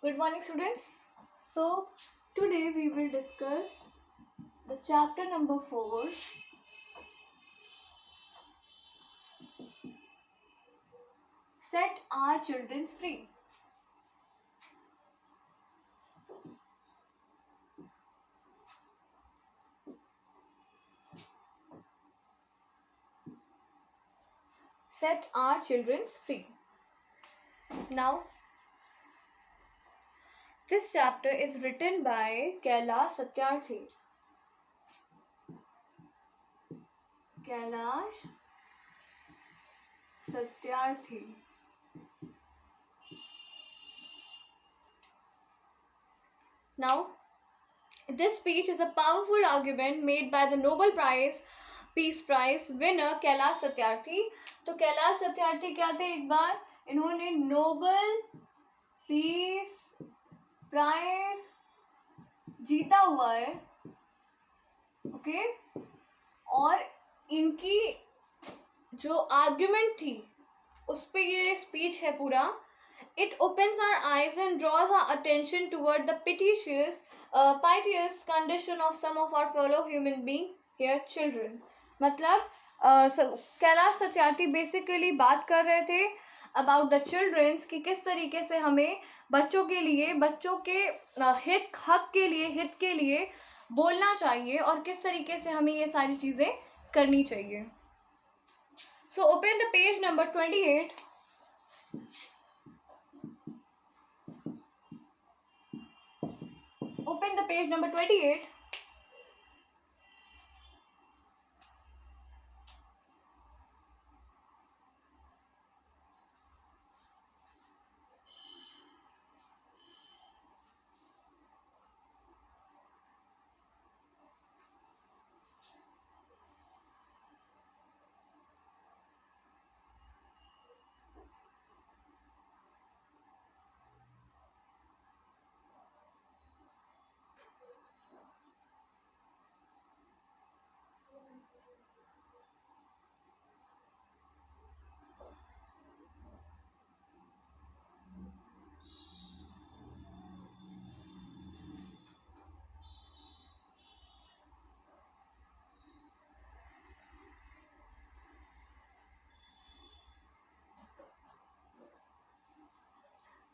Good morning, students. So, today we will discuss the chapter number 4, Set Our Children Free. Set Our Children Free. Now, this chapter is written by Kailash Satyarthi. Kailash Satyarthi. Now, this speech is a powerful argument made by the Nobel Peace Prize winner Kailash Satyarthi. तो कैलाश सत्यार्थी क्या थे? एक बार इन्होंने Nobel peace prize जीता हुआ है. Okay, और इनकी जो आर्ग्यूमेंट थी उस पे ये स्पीच है पूरा. It opens our eyes and draws our attention toward the piteous condition of some of our fellow human beings here, children. मतलब कैलाश सत्यार्थी बेसिकली बात कर रहे थे अबाउट द चिल्ड्रंस कि किस तरीके से हमें बच्चों के लिए, बच्चों के हित के लिए बोलना चाहिए और किस तरीके से हमें ये सारी चीज़ें करनी चाहिए. So open the page number 28. Open the page number 28.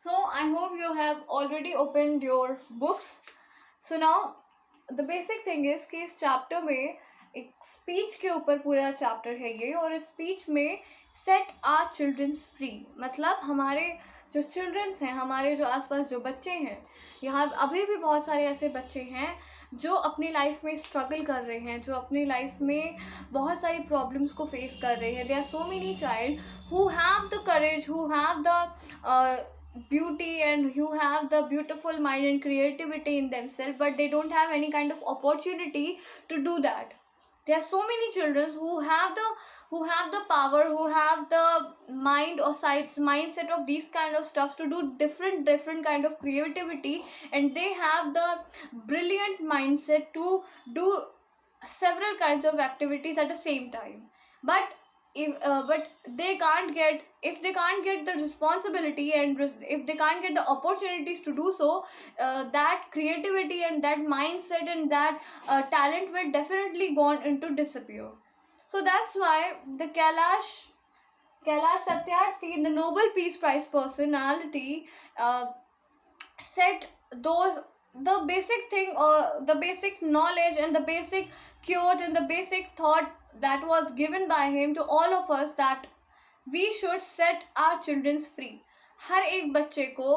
So I hope you have already opened your books. So now the basic thing is कि इस चैप्टर में एक स्पीच के ऊपर पूरा चैप्टर है ये, और इस स्पीच में सेट आर चिल्ड्रंस फ्री मतलब हमारे जो चिल्ड्रंस हैं, हमारे जो आसपास जो बच्चे हैं, यहाँ अभी भी बहुत सारे ऐसे बच्चे हैं जो अपनी लाइफ में स्ट्रगल कर रहे हैं, जो अपनी लाइफ में बहुत सारी प्रॉब्लम्स को फेस कर रहे हैं. There are so many child who have the courage, who have the beauty, and you have the beautiful mind and creativity in themselves, but they don't have any kind of opportunity to do that. There are so many children who have the power, who have the mindset of these kind of stuff to do different kind of creativity, and they have the brilliant mindset to do several kinds of activities at the same time. But if they can't get the responsibility, and if they can't get the opportunities to do so, that creativity and that mindset and that talent will definitely go into disappear. So that's why the Kailash Satyarthi, the Nobel Peace Prize personality, said the basic thing, or the basic knowledge and the basic quote and the basic thought that was given by him to all of us, that we should set our children free. हर एक बच्चे को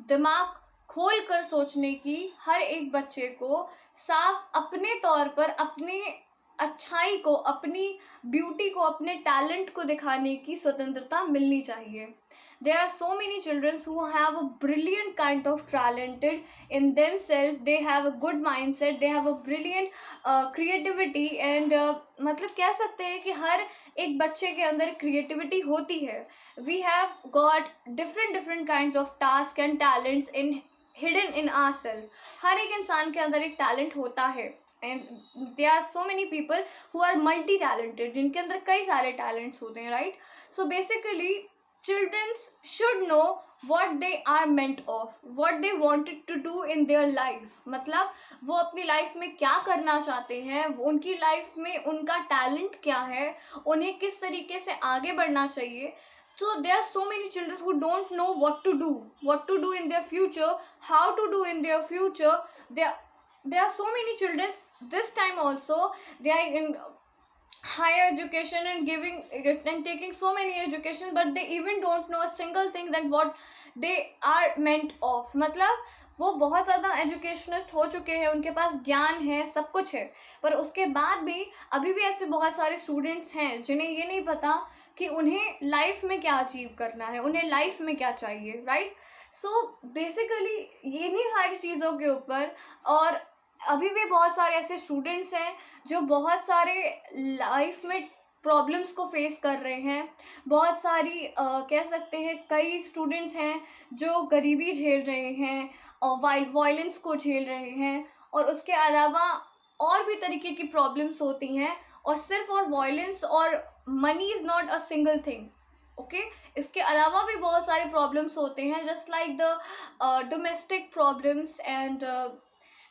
दिमाग खोल कर सोचने की, हर एक बच्चे को साफ अपने तौर पर अपनी अच्छाई को, अपनी ब्यूटी को, अपने टैलेंट को दिखाने की स्वतंत्रता मिलनी चाहिए. There are so many children who have a brilliant kind of talented in themselves. They have a good mindset. They have a brilliant creativity, and मतलब कह सकते हैं कि हर एक बच्चे के अंदर क्रिएटिविटी होती है. We have got different kinds of tasks and talents hidden in ourselves. हर एक इंसान के अंदर एक टैलेंट होता है. And there are so many people who are multi-talented, जिनके अंदर कई सारे टैलेंट्स होते हैं, right? So basically children should know what they are meant of, what they wanted to do in their life. मतलब वो अपनी लाइफ में क्या करना चाहते हैं, उनकी लाइफ में उनका टैलेंट क्या है, उन्हें किस तरीके से आगे बढ़ना चाहिए. So there are so many children who don't know what to do in their future, how to do in their future. There are so many children this time also, they are in higher education and giving and taking so many education, but they even don't know a single thing that what they are meant of. मतलब वो बहुत ज़्यादा educationist हो चुके हैं, उनके पास ज्ञान है, सब कुछ है, पर उसके बाद भी अभी भी ऐसे बहुत सारे स्टूडेंट्स हैं जिन्हें ये नहीं पता कि उन्हें लाइफ में क्या अचीव करना है, उन्हें लाइफ में क्या चाहिए. राइट. सो बेसिकली इन्हीं सारी चीज़ों के ऊपर, और अभी भी बहुत सारे ऐसे स्टूडेंट्स हैं जो बहुत सारे लाइफ में प्रॉब्लम्स को फेस कर रहे हैं. बहुत सारी कह सकते हैं कई स्टूडेंट्स हैं जो गरीबी झेल रहे हैं और वायलेंस को झेल रहे हैं, और उसके अलावा और भी तरीके की प्रॉब्लम्स होती हैं. और सिर्फ और वायलेंस और money is not a single thing. Okay, इसके अलावा भी बहुत सारे प्रॉब्लम्स होते हैं, just like the domestic problems and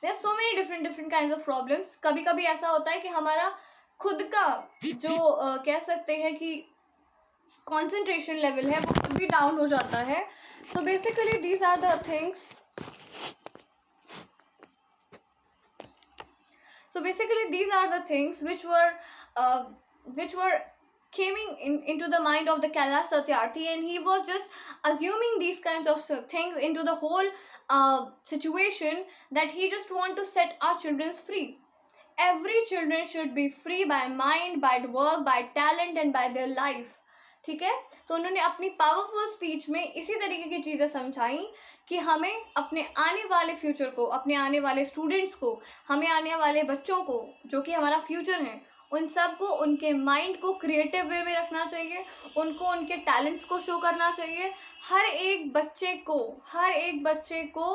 there are so many different kinds of problems. कभी कभी ऐसा होता है कि हमारा खुद का जो कह सकते हैं कि कंसंट्रेशन लेवल है वो खुद भी डाउन हो जाता है. So basically these are the things. So basically these are the things which were coming into the mind of the Kailash Satyarthi, and he was just assuming these kinds of things into the whole situation, that he just want to set our children free. Every children should be free by mind, by work, by talent and by their life. ठीक है. तो उन्होंने अपनी powerful speech में इसी तरीके की चीज़ें समझाई कि हमें अपने आने वाले फ्यूचर को, अपने आने वाले स्टूडेंट्स को, हमें आने वाले बच्चों को जो कि हमारा फ्यूचर है, उन सब को उनके माइंड को क्रिएटिव वे में रखना चाहिए, उनको उनके टैलेंट्स को शो करना चाहिए. हर एक बच्चे को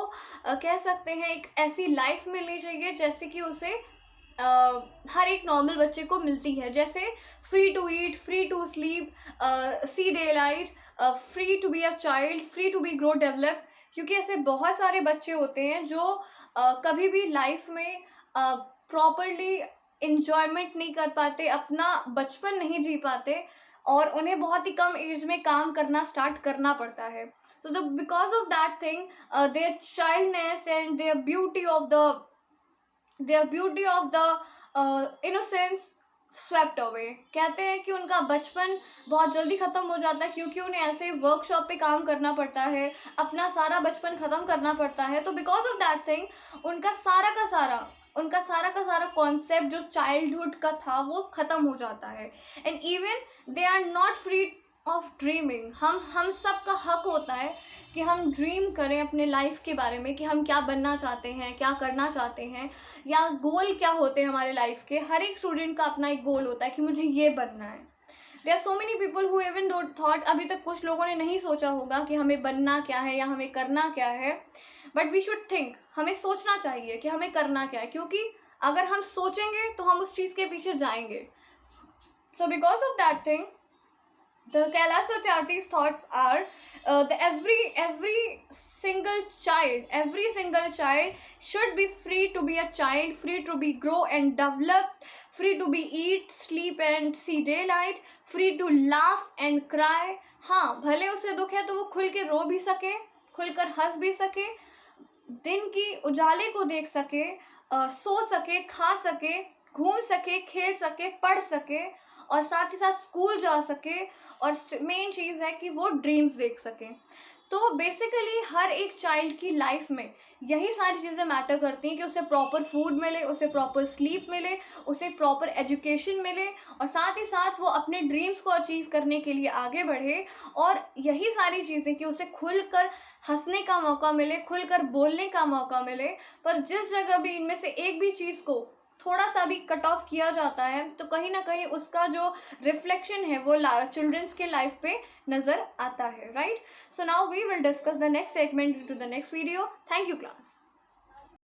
कह सकते हैं एक ऐसी लाइफ मिलनी चाहिए जैसे कि उसे हर एक नॉर्मल बच्चे को मिलती है, जैसे free to eat, free to sleep, see day light, free to be a child, free to be grow develop. क्योंकि ऐसे बहुत सारे बच्चे होते हैं जो कभी भी लाइफ में प्रॉपरली इन्जॉयमेंट नहीं कर पाते, अपना बचपन नहीं जी पाते, और उन्हें बहुत ही कम एज में काम करना स्टार्ट करना पड़ता है. So the because of that thing their childness and their beauty of the innocence swept away. कहते हैं कि उनका बचपन बहुत जल्दी ख़त्म हो जाता है क्योंकि उन्हें ऐसे वर्कशॉप पे काम करना पड़ता है, अपना सारा बचपन ख़त्म करना पड़ता है. तो बिकॉज ऑफ दैट थिंग उनका सारा का सारा कॉन्सेप्ट जो चाइल्डहुड का था वो ख़त्म हो जाता है. And even they are not free of dreaming. हम सब का हक होता है कि हम ड्रीम करें अपने लाइफ के बारे में, कि हम क्या बनना चाहते हैं, क्या करना चाहते हैं, या गोल क्या होते हैं हमारे लाइफ के. हर एक स्टूडेंट का अपना एक गोल होता है कि मुझे ये बनना है. There are so many people who even don't thought, अभी तक कुछ लोगों ने नहीं सोचा होगा कि हमें बनना क्या है या हमें करना क्या है, बट वी शुड थिंक. हमें सोचना चाहिए कि हमें करना क्या है, क्योंकि अगर हम सोचेंगे तो हम उस चीज़ के पीछे जाएंगे. So because of that thing the Kailash Satyarthi's thoughts are that every single child should be free to be a child, free to be grow and develop, free to be eat, sleep and see daylight, free to laugh and cry. हाँ, भले उसे दुख है तो वो खुल के रो भी सके, खुलकर हंस भी सके, दिन की उजाले को देख सके, सो सके, खा सके, घूम सके, खेल सके, पढ़ सके, और साथ ही साथ स्कूल जा सके, और मेन चीज़ है कि वो ड्रीम्स देख सके. तो बेसिकली हर एक चाइल्ड की लाइफ में यही सारी चीज़ें मैटर करती हैं कि उसे प्रॉपर फूड मिले, उसे प्रॉपर स्लीप मिले, उसे प्रॉपर एजुकेशन मिले, और साथ ही साथ वो अपने ड्रीम्स को अचीव करने के लिए आगे बढ़े. और यही सारी चीज़ें कि उसे खुलकर हंसने का मौका मिले, खुलकर बोलने का मौका मिले. पर जिस जगह भी इनमें से एक भी चीज़ को थोड़ा सा भी कट ऑफ किया जाता है तो कहीं ना कहीं उसका जो रिफ्लेक्शन है वो चिल्ड्रंस के लाइफ पे नज़र आता है. Right. So now we will discuss the next segment to the next video. Thank you class.